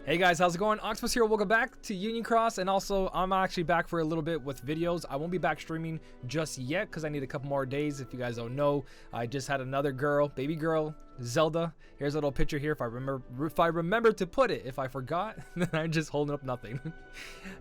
Hey guys, how's it going? Octopus here. Welcome back to Union Cross, and also I'm actually back for a little bit with videos. I won't be back streaming just yet because I need a couple more days. If you guys don't know, I just had another girl, baby girl, Zelda. Here's a little picture here. If I remember to put it. If I forgot, then I'm just holding up nothing.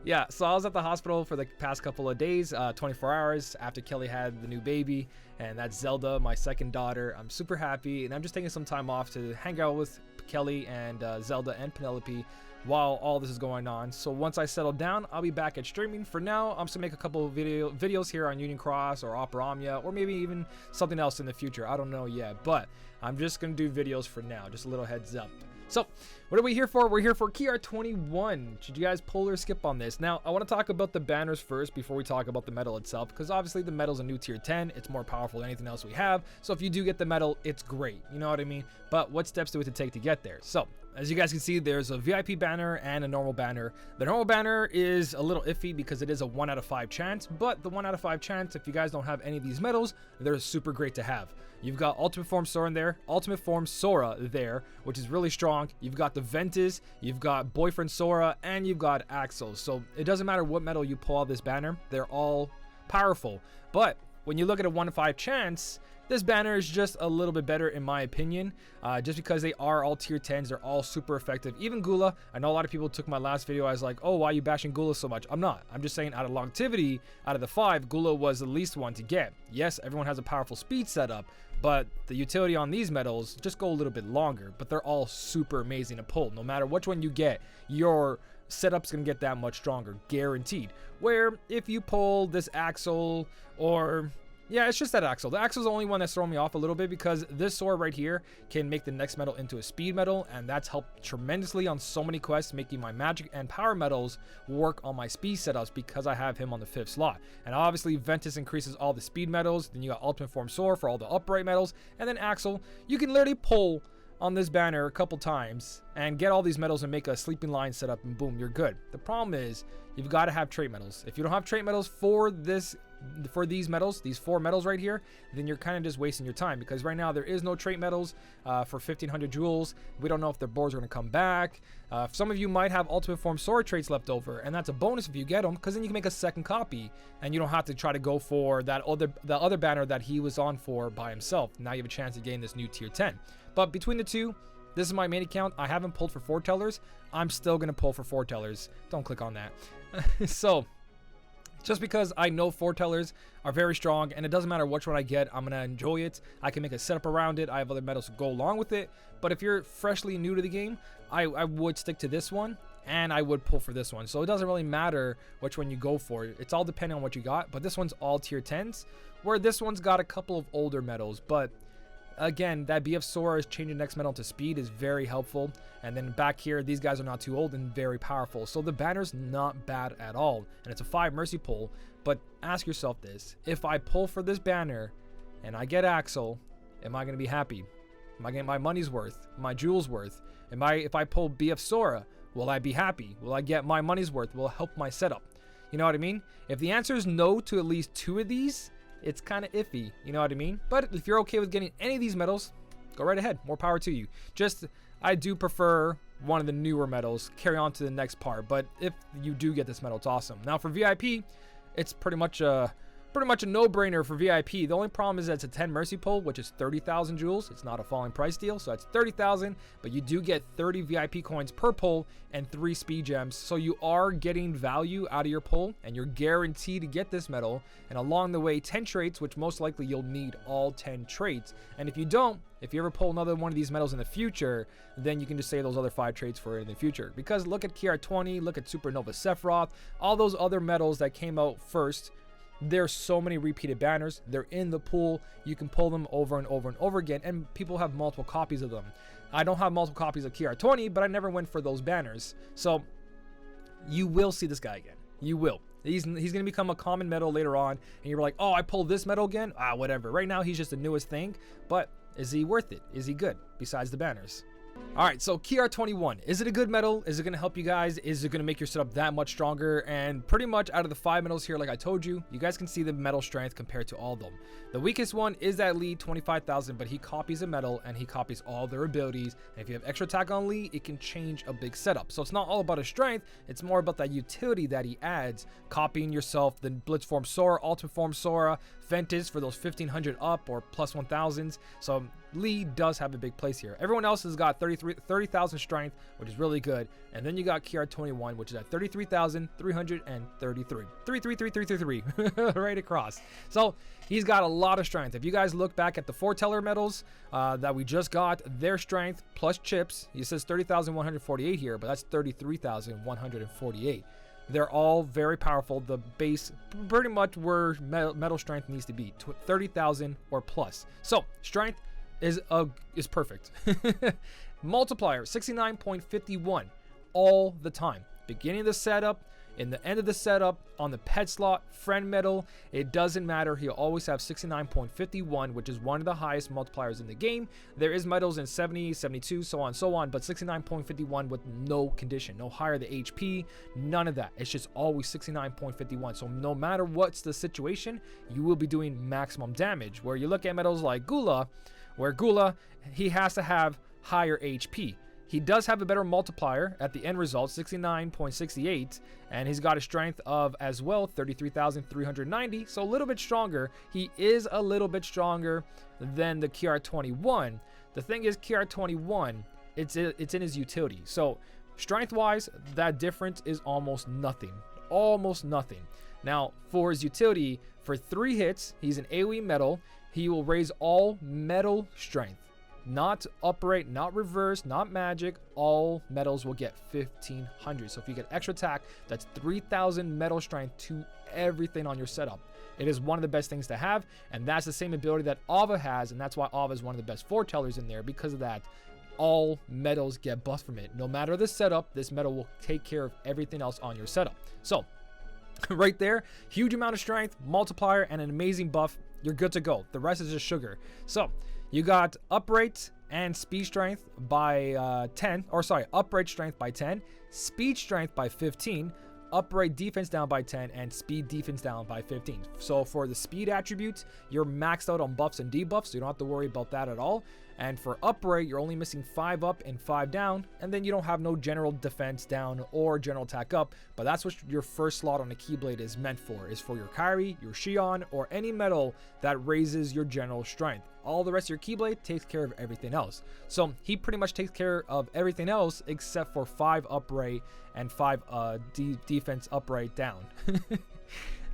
Yeah, so I was at the hospital for the past couple of days, 24 hours after Kelly had the new baby, and that's Zelda, my second daughter. I'm super happy, and I'm just taking some time off to hang out with Kelly and Zelda and Penelope while all this is going on. So once I settle down, I'll be back at streaming. For now, I'm just gonna make a couple of videos here on Union Cross or Opera Omnia, or maybe even something else in the future. I don't know yet, but I'm just gonna do videos for now. Just a little heads up. So what are we here for? We're here for KR21. Should you guys pull or skip on this? Now, I want to talk about the banners first before we talk about the medal itself, because obviously the medal's a new tier 10. It's more powerful than anything else we have. So if you do get the medal, it's great. You know what I mean? But what steps do we have to take to get there? So as you guys can see, there's a VIP banner and a normal banner. The normal banner is a little iffy because it is a 1 out of 5 chance, but the 1 out of 5 chance, if you guys don't have any of these medals, they're super great to have. You've got Ultimate Form Sora in there, Ultimate Form Sora there, which is really strong. You've got the Ventus, you've got Boyfriend Sora, and you've got Axel. So it doesn't matter what medal you pull out of this banner, they're all powerful. But when you look at a 1 in 5 chance, this banner is just a little bit better in my opinion, just because they are all tier 10s. They're all super effective. Even Gula, I know a lot of people took my last video as like, oh, why are you bashing Gula so much? I'm not. I'm just saying out of longevity, out of the 5, Gula was the least one to get. Yes, everyone has a powerful speed setup, but the utility on these medals just go a little bit longer, but they're all super amazing to pull. No matter which one you get, your setup's gonna get that much stronger, guaranteed. Where if you pull this Axel, or yeah, it's just that Axel. The Axel's the only one that's throwing me off a little bit, because this Sora right here can make the next medal into a speed medal, and that's helped tremendously on so many quests, making my magic and power medals work on my speed setups because I have him on the 5th slot. And obviously Ventus increases all the speed medals. Then you got Ultimate Form Sora for all the upright medals, and then Axel, you can literally pull on this banner a couple times and get all these medals and make a sleeping lion setup, and boom, you're good. The problem is you've got to have trait medals. If you don't have trait medals for these medals, these 4 medals right here, then you're kind of just wasting your time, because right now there is no trait medals for 1500 jewels. We don't know if their boards are going to come back. Some of you might have Ultimate Form Sora traits left over, and that's a bonus if you get them, because then you can make a second copy and you don't have to try to go for the other banner that he was on for by himself. Now you have a chance of getting this new tier 10. But between the two, this is my main account. I haven't pulled for foretellers. I'm still going to pull for foretellers. Don't click on that. So just because I know foretellers are very strong, and it doesn't matter which one I get, I'm going to enjoy it. I can make a setup around it. I have other medals to go along with it. But if you're freshly new to the game, I would stick to this one, and I would pull for this one. So it doesn't really matter which one you go for. It's all depending on what you got. But this one's all tier 10s, where this one's got a couple of older medals. But again, that BF Sora is changing next medal to speed is very helpful. And then back here, these guys are not too old and very powerful. So the banner's not bad at all. And it's a 5 mercy pull. But ask yourself this: if I pull for this banner and I get Axel, am I going to be happy? Am I getting my money's worth? My jewels worth? If I pull BF Sora, will I be happy? Will I get my money's worth? Will it help my setup? You know what I mean? If the answer is no to at least 2 of these, it's kind of iffy, you know what I mean? But if you're okay with getting any of these medals, go right ahead. More power to you. Just, I do prefer one of the newer medals. Carry on to the next part. But if you do get this medal, it's awesome. Now for VIP, it's pretty much a no-brainer for VIP. The only problem is that it's a 10 mercy pull, which is 30,000 jewels. It's not a falling price deal, so that's 30,000, but you do get 30 VIP coins per pull and 3 speed gems. So you are getting value out of your pull, and you're guaranteed to get this medal. And along the way, 10 traits, which most likely you'll need all 10 traits. And if you don't, if you ever pull another one of these medals in the future, then you can just save those other 5 traits for it in the future. Because look at KR20, look at Supernova Sephiroth, all those other medals that came out first. There's so many repeated banners. They're in the pool. You can pull them over and over and over again, and people have multiple copies of them. I don't have multiple copies of KR20, but I never went for those banners. So you will see this guy again. You will. He's going to become a common medal later on, and you're like, oh, I pulled this medal again? Ah, whatever. Right now, he's just the newest thing, but is he worth it? Is he good besides the banners? All right, so KR21, is it a good medal? Is it going to help you guys? Is it going to make your setup that much stronger? And pretty much out of the 5 medals here, like I told you, you guys can see the medal strength compared to all of them. The weakest one is that Lee, 25,000, but he copies a medal and he copies all their abilities. And if you have extra attack on Lee, it can change a big setup. So it's not all about his strength, it's more about that utility that he adds, copying yourself, the Blitz Form Sora, Ultimate Form Sora, Ventus for those 1500 up or plus 1000s. So Lee does have a big place here. Everyone else has got 30,000 strength, which is really good. And then you got KR21, which is at 33,333. 33333 right across. So he's got a lot of strength. If you guys look back at the foreteller medals that we just got, their strength plus chips, he says 30,148 here, but that's 33,148. They're all very powerful. The base pretty much where metal strength needs to be, 30,000 or plus. So strength is perfect. Multiplier 69.51 all the time. Beginning of the setup, in the end of the setup, on the pet slot, friend medal, it doesn't matter. He'll always have 69.51, which is one of the highest multipliers in the game. There is medals in 70, 72, so on and so on, but 69.51 with no condition, no higher the HP, none of that. It's just always 69.51. So no matter what's the situation, you will be doing maximum damage. Where you look at medals like Gula, where Gula, he has to have higher HP. He does have a better multiplier at the end result, 69.68, and he's got a strength of as well 33,390, so a little bit stronger. He is a little bit stronger than the KR21. The thing is, KR21, it's in his utility. So strength-wise, that difference is almost nothing. Almost nothing. Now, for his utility, for 3 hits, he's an AoE medal. He will raise all medal strength. Not upright, not reverse, not magic. All medals will get 1500. So if you get extra attack, that's 3000 medal strength to everything on your setup. It is one of the best things to have, and that's the same ability that Ava has, and that's why Ava is one of the best foretellers in there, because of that. All medals get buffed from it. No matter the setup, this medal will take care of everything else on your setup. So right there, huge amount of strength, multiplier, and an amazing buff. You're good to go. The rest is just sugar. So you got upright and speed strength by 10, or sorry, upright strength by 10, speed strength by 15, upright defense down by 10, and speed defense down by 15. So for the speed attributes, you're maxed out on buffs and debuffs, so you don't have to worry about that at all. And for upright, you're only missing 5 up and 5 down, and then you don't have no general defense down or general attack up, but that's what your first slot on the Keyblade is meant for, is for your Kairi, your Xion, or any medal that raises your general strength. All the rest of your Keyblade takes care of everything else. So he pretty much takes care of everything else except for 5 upright and 5 defense upright down.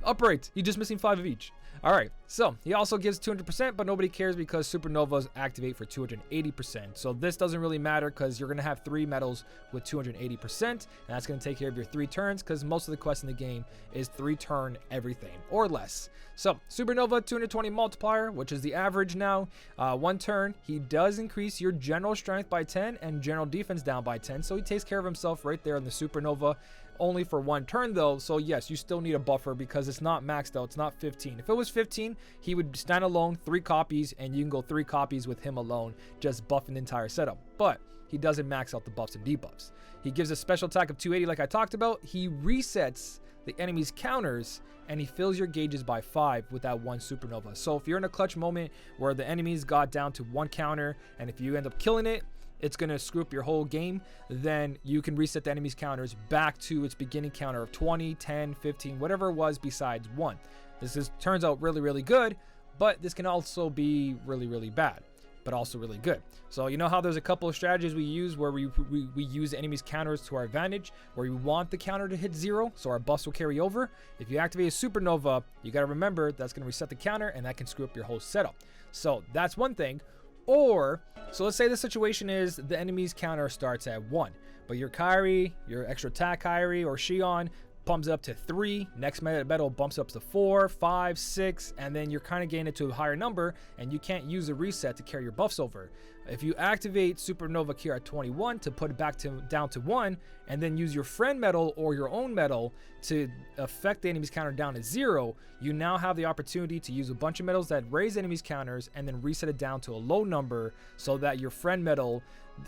Upright, you're just missing 5 of each. All right, so he also gives 200%, but nobody cares because Supernovas activate for 280%. So this doesn't really matter because you're going to have 3 medals with 280%, and that's going to take care of your 3 turns because most of the quests in the game is 3 turn everything or less. So Supernova 220 multiplier, which is the average now, 1 turn. He does increase your general strength by 10 and general defense down by 10, so he takes care of himself right there in the Supernova. Only for 1 turn though, so yes, you still need a buffer because it's not maxed out. It's not 15. If it was 15, he would stand alone, 3 copies, and you can go 3 copies with him alone, just buffing the entire setup. But he doesn't max out the buffs and debuffs. He gives a special attack of 280 like I talked about. He resets the enemy's counters, and he fills your gauges by 5 with that 1 Supernova. So if you're in a clutch moment where the enemies got down to 1 counter, and if you end up killing it, it's going to screw up your whole game, then you can reset the enemy's counters back to its beginning counter of 20, 10, 15, whatever it was besides 1. This turns out really, really good, but this can also be really, really bad, but also really good. So you know how there's a couple of strategies we use where we use the enemy's counters to our advantage, where we want the counter to hit 0, so our buffs will carry over. If you activate a Supernova, you got to remember that's going to reset the counter, and that can screw up your whole setup. So that's one thing. Or, so let's say the situation is the enemy's counter starts at 1, but your Kairi, your extra attack Kairi or Xion bumps up to 3, next medal bumps up to 4, 5, 6, and then you're kind of getting it to a higher number, and you can't use a reset to carry your buffs over. If you activate Supernova Kira at 21 to put it back down to 1, and then use your friend medal or your own medal to affect the enemy's counter down to 0, you now have the opportunity to use a bunch of medals that raise enemies counters and then reset it down to a low number so that your friend medal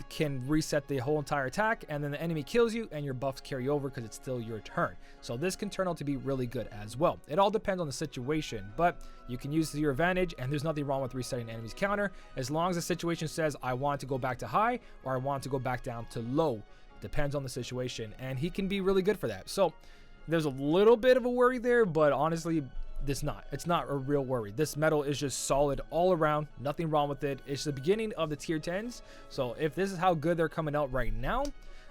can reset the whole entire attack, and then the enemy kills you and your buffs carry over because it's still your turn. So this can turn out to be really good as well. It all depends on the situation, but you can use it to your advantage, and there's nothing wrong with resetting an enemy's counter as long as the situation says I want to go back to high or I want to go back down to low. Depends on the situation, and he can be really good for that. So there's a little bit of a worry there, but honestly, it's not a real worry. This medal is just solid all around, nothing wrong with it. It's the beginning of the tier 10s, so if this is how good they're coming out right now,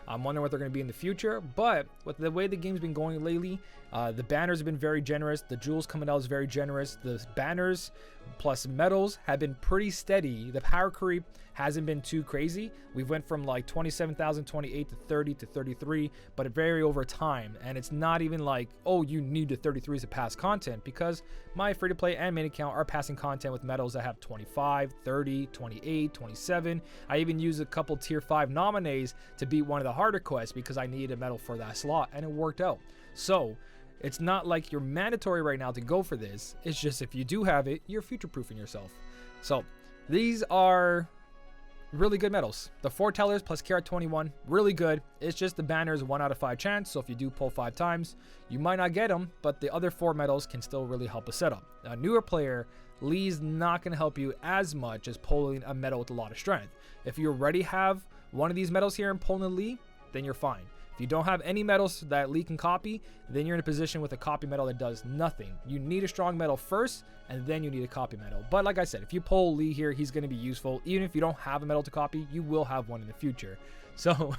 I'm wondering what they're going to be in the future. But with the way the game's been going lately, the banners have been very generous. The jewels coming out is very generous. The banners plus medals have been pretty steady. The power creep hasn't been too crazy. We went from like 27,000, 28 to 30 to 33, but it vary over time. And it's not even like, oh, you need the 33s to pass content, because my free-to-play and main account are passing content with medals that have 25, 30, 28, 27. I even used a couple tier 5 nominees to beat one of the harder quests because I needed a medal for that slot, and it worked out. So it's not like you're mandatory right now to go for this. It's just if you do have it, you're future-proofing yourself. So these are really good medals. The foretellers plus Kira 21, really good. It's just the banners 1 out of 5 chance, so if you do pull 5 times, you might not get them, but the other 4 medals can still really help a setup. A newer player, Lee's not going to help you as much as pulling a medal with a lot of strength. If you already have one of these medals here and pulling a Lee, then you're fine. If you don't have any medals that Lee can copy, then you're in a position with a copy medal that does nothing. You need a strong medal first, and then you need a copy medal. But like I said, if you pull Lee here, he's going to be useful. Even if you don't have a medal to copy, you will have one in the future. So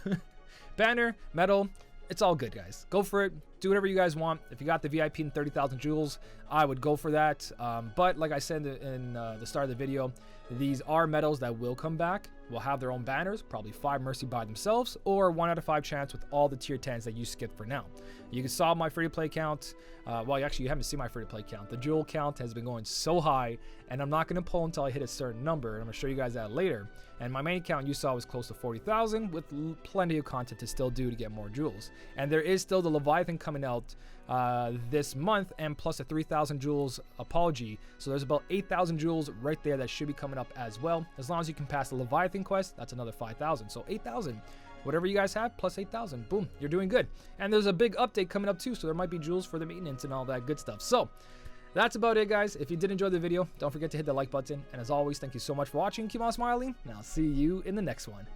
banner, medal, it's all good, guys. Go for it. Do whatever you guys want. If you got the VIP and 30,000 jewels, I would go for that. But like I said in the start of the video, these are medals that will come back, will have their own banners, probably 5 mercy by themselves, or 1 out of 5 chance with all the tier 10s that you skipped for now. You can saw my free to play count. Well, actually, you haven't seen my free to play count. The jewel count has been going so high, and I'm not going to pull until I hit a certain number. I'm going to show you guys that later. And my main account you saw was close to 40,000 with plenty of content to still do to get more jewels. And there is still the Leviathan coming out this month, and plus a 3,000 jewels apology. So there's about 8,000 jewels right there that should be coming up as well. As long as you can pass the Leviathan quest, that's another 5,000. So 8,000. Whatever you guys have, plus 8,000. Boom, you're doing good. And there's a big update coming up too, so there might be jewels for the maintenance and all that good stuff. So that's about it, guys. If you did enjoy the video, don't forget to hit the like button. And as always, thank you so much for watching. Keep on smiling, and I'll see you in the next one.